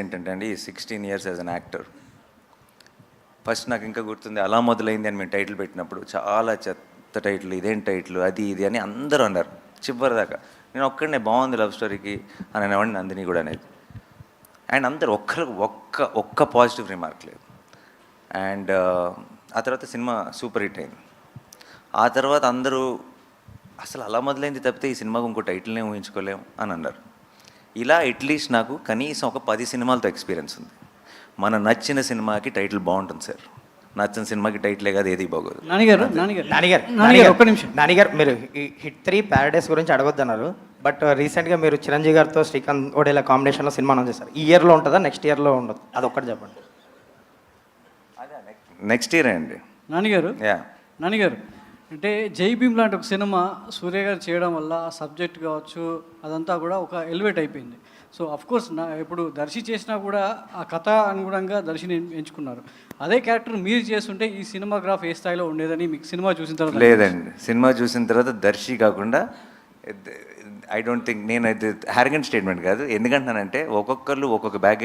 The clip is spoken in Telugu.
ఏంటంటే అండి 16 years as an actor. First నాకు ఇంకా గుర్తుంది అలా మొదలైంది అని మేము టైటిల్ పెట్టినప్పుడు చాలా చెత్త టైటిల్, ఇదేం టైటిల్, అది ఇది అని అందరూ అన్నారు చివరిదాకా. నేను ఒక్కడనే బాగుంది లవ్ స్టోరీకి అని అనేవాడిని, నందిని కూడా అనేది. అండ్ అందరు ఒక్క పాజిటివ్ రిమార్క్ లేదు. అండ్ ఆ తర్వాత సినిమా సూపర్ హిట్ అయింది. ఆ తర్వాత అందరూ అసలు అలా మొదలైంది తప్పితే ఈ సినిమాకు ఇంకో టైటిల్నే ఊహించుకోలేము అని అన్నారు. ఇలా అట్లీస్ట్ నాకు కనీసం ఒక 10 సినిమాలతో ఎక్స్పీరియన్స్ ఉంది. మన నచ్చిన సినిమాకి టైటిల్ బాగుంటుంది సార్, నచ్చిన సినిమాకి టైటిలే కాదు ఏది బాగోదు. నానిగారు ఒక్క నిమిషం. నానిగారు మీరు హిట్ 3 ప్యారడైస్ గురించి అడగొద్దన్నారు, బట్ రీసెంట్గా మీరు చిరంజీవి గారితో శ్రీకాంత్ ఓడేలా కాంబినేషన్లో సినిమా అనౌన్స్ చేశారు. ఈ ఇయర్లో ఉంటుందా, నెక్స్ట్ ఇయర్లో ఉండదు? అదొక్కటి చెప్పండి. నెక్స్ట్ ఇయర్ అండి. నానిగారు అంటే జై భీమ్ లాంటి ఒక సినిమా సూర్య గారు చేయడం వల్ల ఆ సబ్జెక్ట్ కావచ్చు అదంతా కూడా ఒక ఎలివేట్ అయిపోయింది. సో అఫ్కోర్స్ ఇప్పుడు దర్శి చేసినా కూడా ఆ కథ అనుగుణంగా దర్శిని ఎంచుకున్నారు. అదే క్యారెక్టర్ మీరు చేస్తుంటే ఈ సినిమాగ్రాఫ్ ఏ స్థాయిలో ఉండేదని మీకు సినిమా చూసిన తర్వాత? లేదండి, సినిమా చూసిన తర్వాత దర్శి కాకుండా ఐ డోంట్ థింక్, నేను అది హ్యారగెంట్ స్టేట్మెంట్ కాదు, ఎందుకంటున్నానంటే ఒక్కొక్కరు ఒక్కొక్క బ్యాక్